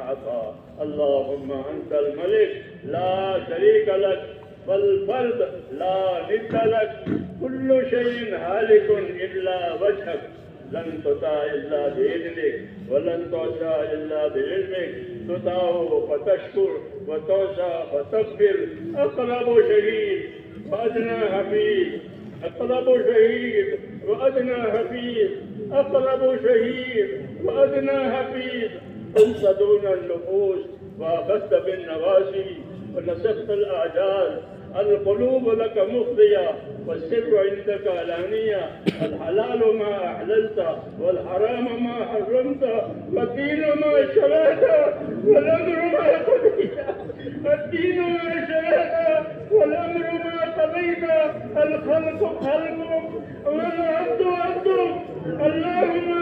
أعطى। اللهم أنت الملك لا شريك لك والفرد لا ند لك كل شيء هالك إلا وجهك لن تطاع إلا بإذنك ولن تعصى إلا بعلمك تطاع فتشكر وتعصى فتغفر أقرب شهيد وأدنى حفيظ أقرب شهيد وأدنى حفيظ أقرب شهيد وأدنى حفيظ أنت دون النفوس وأخذت بالنواسي ونسخت الأعداد القلوب لك مفضية والسر عندك علانية الحلال ما أحللت والحرام ما حرمت والدين ما شرعت والأمر ما قضيت الدين ما شرعت والأمر ما قضيت الخلق خلقك والعبد عبدك اللهم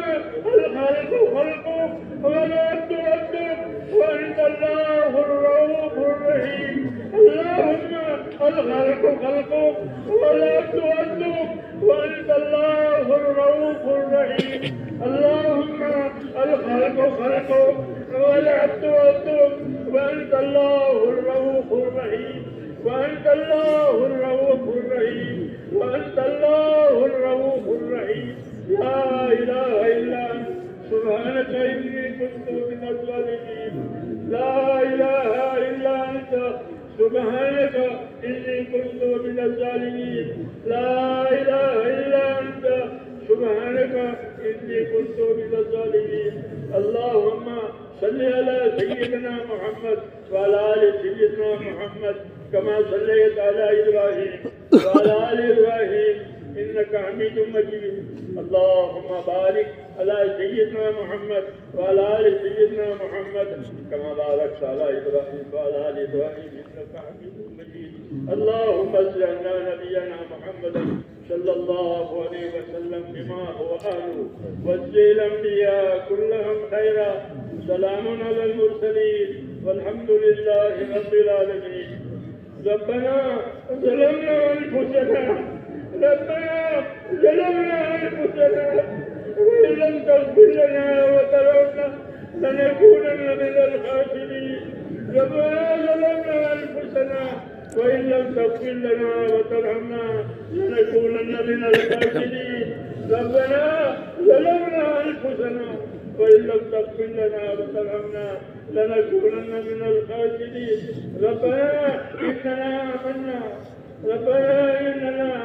الخلق خلقك والعبد عبدك وأنت الله الرؤوف الرحيم. اللهم الخلق خلقك والعبد عبدك وأنت الله الرؤوف الرحيم. اللهم الخلق خلقك والعبد عبدك وأنت الله الرؤوف الرحيم وأنت الله الرؤوف الرحيم وأنت الله الرؤوف الرحيم. لا إله إلا أنت سبحانك إني كنت من الظالمين. لا إله إلا أنت سبحانك إني كنت من الظالمين. لا إله إلا أنت سبحانك إني كنت من الظالمين. اللهم صل على سيدنا محمد وعلى آل سيدنا محمد كما صليت على إبراهيم وعلى آل إبراهيم إنك حميد مجيد. اللهم بارك على سيدنا محمد وعلى آل سيدنا محمد كما باركت على إبراهيم وعلى آل إبراهيم إنك حميد مجيد. اللهم صل على نبينا محمد صلى الله عليه وسلم بما هو أهله واجزل الأنبياء كلهم خيرا. سلام على المرسلين والحمد لله رب العالمين. ربنا ظلمنا أنفسنا وإن لم تغفر لنا وترحمنا لنكونن من الخاسرين. ربنا ظلمنا أنفسنا وإن لم تغفر لنا وترحمنا لنكونن من الخاسرين. ربنا ظلمنا أنفسنا وإن لم تغفر لنا وترحمنا لنكونن من الخاسرين. ربنا إننا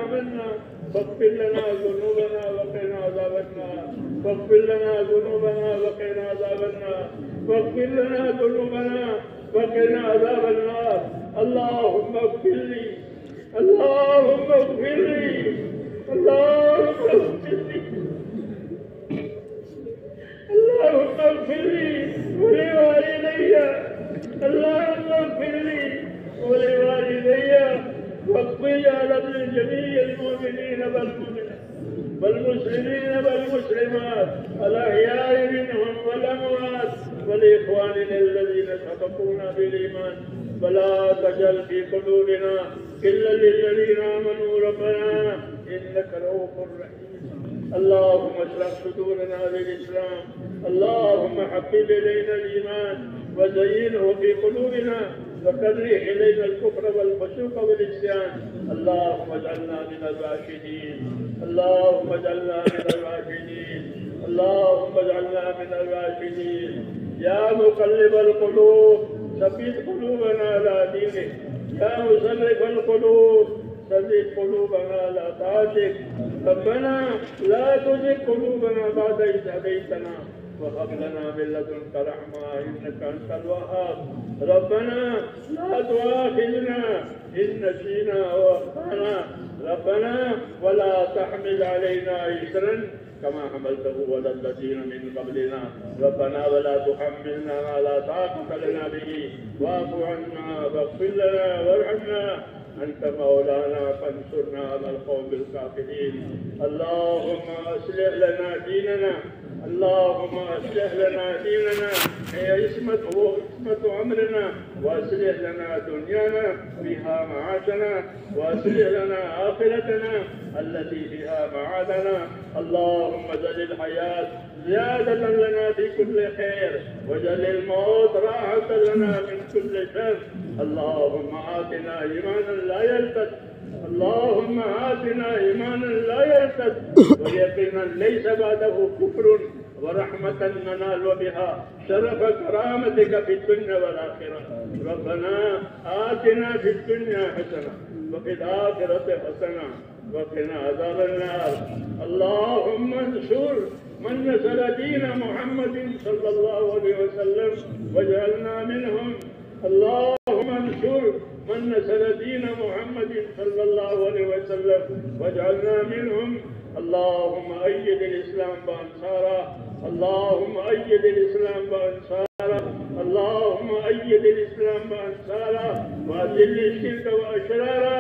آمنا فاغفر لنا ذنوبنا وقنا عذاب النار. فاغفر لنا ذنوبنا وقنا عذاب النار. فاغفر لنا ذنوبنا وقنا عذاب النار. اللهم اغفر لي اللهم اغفر لي اللهم اغفر لي اللهم اغفر لي ولوالدي. اللهم اغفر لي ولوالدي واغفر على جميع المؤمنين والمسلمين والمسلمات الأحياء منهم والأموات والإخواننا الذين سبقونا بالإيمان ولا تجعل في قلوبنا إلا للذين آمنوا ربنا إنك رؤوف رحيم. اللهم اشرح صدورنا بالإسلام. اللهم حبب إلينا الإيمان وزينه في قلوبنا وكره إلينا الكفر والفسوق والعصيان. اللهم اجعلنا من الراشدين. اللهم اجعلنا من الراشدين. اللهم اجعلنا من الراشدين. يا مقلب القلوب ثبت قلوبنا يا مصرف القلوب ثبت قلوبنا على طاعتك. ربنا لا تزغ قلوبنا بعد إذ هديتنا وهب لنا من لدنك رحمة إنك أنت الوهاب. ربنا لا تؤاخذنا إن نسينا وأخطأنا. ربنا ولا تحمل علينا إصرا كما حملته على الذين من قبلنا. ربنا ولا تحملنا ما لا طاقة لنا به واعف عنا واغفر لنا وارحمنا أنت مولانا فانصرنا على القوم الكافرين. اللهم أصلح لنا ديننا. اللهم أصلح لنا ديننا هي عصمة أمرنا وأصلح لنا دنيانا فيها معاشنا وأصلح لنا آخرتنا التي فيها معادنا. اللهم اجعل الحياة زيادة لنا في كل خير واجعل الموت راحة لنا من كل شر. اللهم آتنا إيمانا لا يرتد. اللهم آتنا إيمانا لا يرتد ويقينا ليس بعده كفر ورحمة ننال بها شرف كرامتك في الدنيا والآخرة. ربنا آتنا في الدنيا حسنة وفي الآخرة حسنة وقنا عذاب النار. اللهم انصر من نصر دين محمد صلى الله عليه وسلم واجعلنا منهم. اللهم انصر من نصر دين محمد صلى الله عليه وسلم واجعلنا منهم. اللهم أيد الإسلام بأنصاره. اللهم أيد الإسلام بأنصاره. اللهم أيد الإسلام بأنصاره وأذل الشرك وأشراره.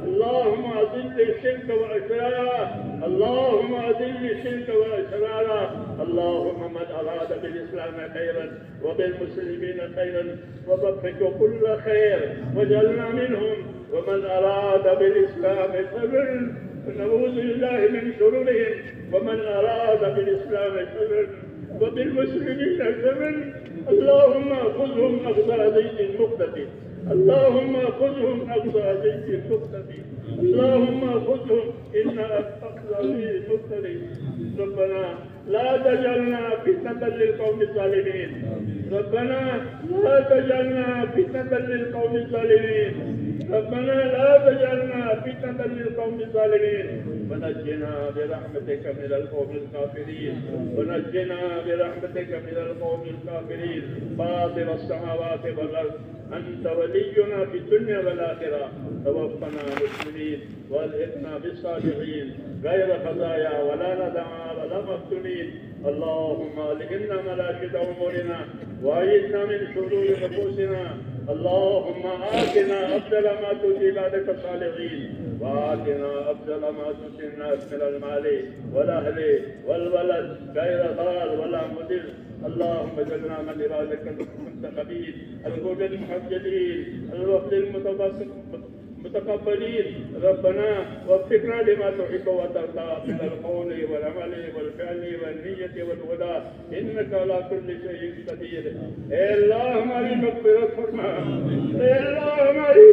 اللهم أذل الشرك وأشراره. اللهم أذل الشرك وأشراره. اللهم من أراد بالإسلام خيرا وبالمسلمين خيرا ووفق كل خير واجعلنا منهم. ومن أراد بالإسلام شرا نعوذ بالله من شرورهم. ومن أراد بالإسلام شرا وبالمسلمين شرا اللهم خذهم أخذ عزيز مقتدر. اللهم خذهم أخذ عزيز مقتدر. اللهم خذهم إن أخذ عزيز مقتدر. ربنا لا تجعلنا فتنة للقوم الظالمين. ربنا لا تجعلنا فتنة للقوم الظالمين. ربنا لا تجعلنا فتنة للقوم الظالمين. ونجنا برحمتك من القوم الكافرين. ونجنا برحمتك من القوم الكافرين. فاطر السماوات والأرض أنت ولينا في الدنيا والآخرة. توفنا مسلمين والحقنا بالصالحين غير خزايا ولا ندعى ولا مفتونين. اللهم ألهمنا مناشد أمورنا وأعذنا من شرور نفوسنا. اللهم آتنا أفضل ما تؤتي عبادك الصالحين وآتنا أفضل ما تؤتي الناس من المال والأهل والولد غير ضار ولا مضر. اللهم اجعلنا من عبادك المنتخبين الغر المحجلين الوفد المتقبلين. ربنا وفقنا لما تحب وترضى من القول والعمل والفعل والنية والهدى إنك على كل شيء قدير. اے اللہ ہماری مغفرت فرما. اے اللہ ہماری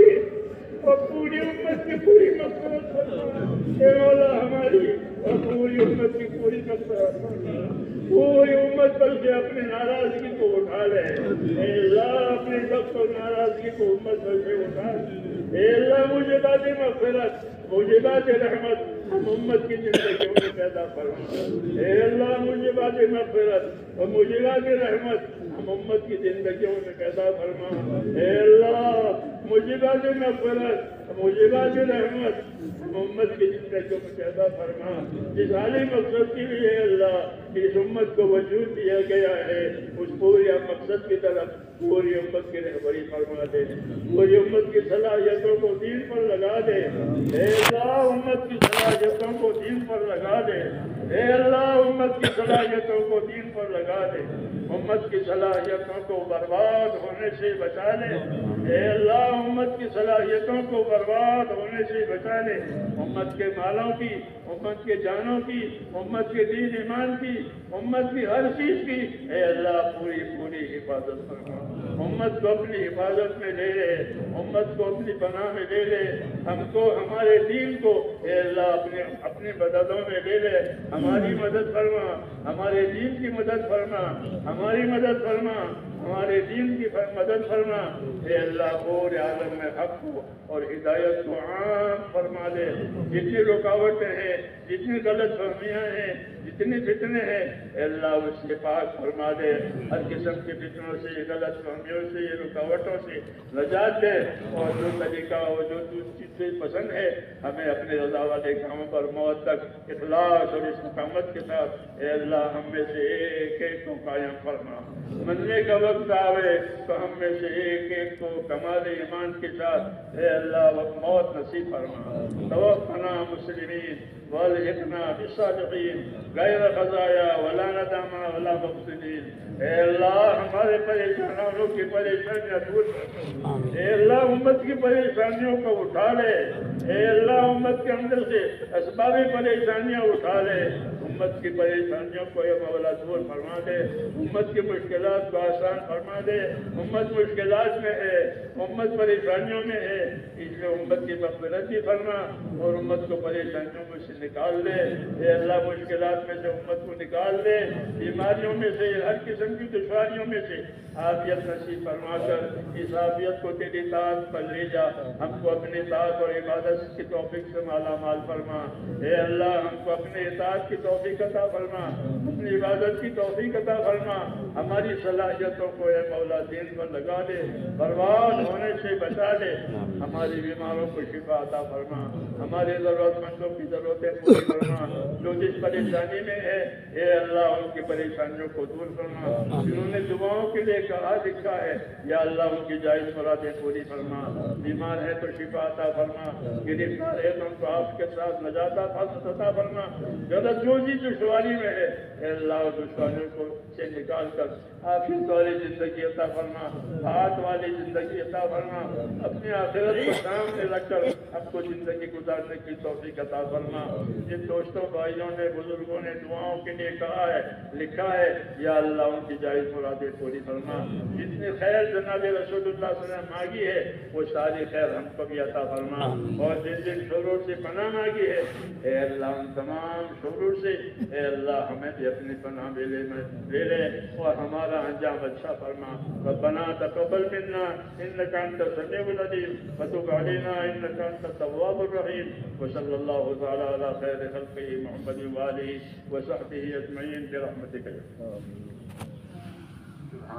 اور پوری امت کی پوری مغفرت فرما. اے مولا ہماری اور پوری امت کی پوری مغفرت فرما. پوری امت پر سے اپنی ناراضگی کو اٹھا لے. اے اللہ اپنی سخت و ناراضگی کو امت پر سے اٹھا لے. اے اللہ موجبات مغفرت موجبات رحمت ہم امت کی زندگیوں میں پیدا فرما. اے اللہ موجبات مغفرت اور موجبات رحمت ہم امت کی زندگیوں میں پیدا فرما. اے اللہ موجبات مغفرت موجبات رحمت ہم امت کی زندگیوں میں پیدا فرما. جس عالی مقصد کے لیے اللہ اس امت کو وجود دیا گیا ہے اس پوری مقصد کی طرف پوری امت کی رہبری فرما دے. پوری امت کی صلاحیتوں کو دین پر لگا دے. اے اللہ امت کی صلاحیتوں کو دین پر لگا دے. اے اللہ امت کی صلاحیتوں کو دین پر لگا دے. امت کی صلاحیتوں کو برباد ہونے سے بچا لے. اے اللہ امت کی صلاحیتوں کو برباد ہونے سے بچا لے. امت کے مالوں کی امت کے جانوں کی امت کے دین ایمان کی امت کی ہر چیز کی اے اللہ پوری حفاظت فرما. امت کو اپنی حفاظت میں لے لے. امت کو اپنی پناہ میں لے لے. ہم کو ہمارے دین کو اے اللہ اپنی مددوں میں لے لے. ہماری مدد فرما. ہمارے دین کی مدد فرما. ہماری مدد فرما. ہمارے دین کی مدد فرما، اے اللہ پورے عالم میں حق کو اور ہدایت کو عام فرما دے، جتنی رکاوٹیں ہیں، جتنی غلط فہمیاں ہیں، جتنی فتنے ہیں، اے اللہ اس سے پاک فرما دے، ہر قسم کے فتنوں سے، غلط فہمیوں سے، رکاوٹوں سے نجات دے، اور جو طریقہ اور جو چیز پسند ہے ہمیں اپنے رضا والے کاموں پر موت تک اخلاص اور استقامت کے ساتھ اے اللہ ہم میں سے ایک ایک کو قائم فرما، مرنے کا وقت آوے تو ہم میں سے ایک ایک کو کمال ایمان کے ساتھ اے اللہ موت نصیب فرما، توفنا مسلمین والحقنا بالصالحین غیر خزایا ولا ندامہ ولا مفسدین، اے اللہ ہمارے پریشانوں کی پریشانیاں دور کر، اے اللہ امت کی پریشانیوں کو اٹھا لے، اے اللہ امت کے اندر سے اسبابی پریشانیاں اٹھا لے، امت کی پریشانیوں کو اے مولا دور فرما دے، امت کی مشکلات کو آسان فرما دے، امت مشکلات میں ہے، امت پریشانیوں میں ہے، اس لیے امت کی مغفرت بھی فرما اور امت کو پریشانیوں میں سے نکال دے، اے اللہ مشکلات میں سے امت کو نکال دے، بیماریوں میں سے، ہر قسم کی دشواریوں میں سے عافیت نصیب فرما کر اس عافیت کو تیری اطاعت پر لے جا، ہم کو اپنی اطاعت اور عبادت کی توفیق سے مالا مال فرما، اے اللہ ہم کو اپنے اطاعت کی توفیق عطا فرما، اپنی عبادت کی توفیق عطا فرما، ہماری صلاحیتوں کو اے مولا دین پر لگا دے، برباد ہونے سے بچا دے، ہماری بیماروں کو شفا عطا فرما، ہمارے ضرورت مندوں کی ضرورتیں پوری فرما، جو جس پریشانی میں ہے اے اللہ ان کی پریشانیوں کو دور فرما، جنہوں نے دعاؤں کے لیے کہا لکھا ہے یا اللہ ان کی جائز مرادیں پوری فرما، بیمار ہے تو شفا عطا فرما، گرفتار ہے تو ان کو آپ کے ساتھ نجات عطا فرما، غلط جو جی دشواری میں ہے اے اللہ دشواریوں کو سے نکال کر آخرت والی زندگی عطا فرما، ہاتھ والی زندگی عطا فرما، اپنی آخرت کو سامنے رکھ کر ہم کو زندگی گزارنے کی توفیق عطا فرما، جن دوستوں بھائیوں نے بزرگوں نے دعاؤں کے لیے کہا ہے لکھا ہے یا اللہ ان کی جائز مرادیں پوری فرما، جتنی خیر جناب رسول اللہ صلی اللہ علیہ وسلم مانگی ہے وہ ساری خیر ہم کو بھی عطا فرما، اور جن جن شرور سے پناہ مانگی ہے اے اللہ ان تمام شرور سے اے اللہ ہمیں بھی اپنی پناہ میں لے لے اور ہمارا انجام اچھا فرما، ربنا تقبل منا انك انت السميع العليم وتب علينا انك انت التواب الرحيم، وصلى الله تعالى على خير خلقه محمد وآله وصحبه اجمعين برحمتك.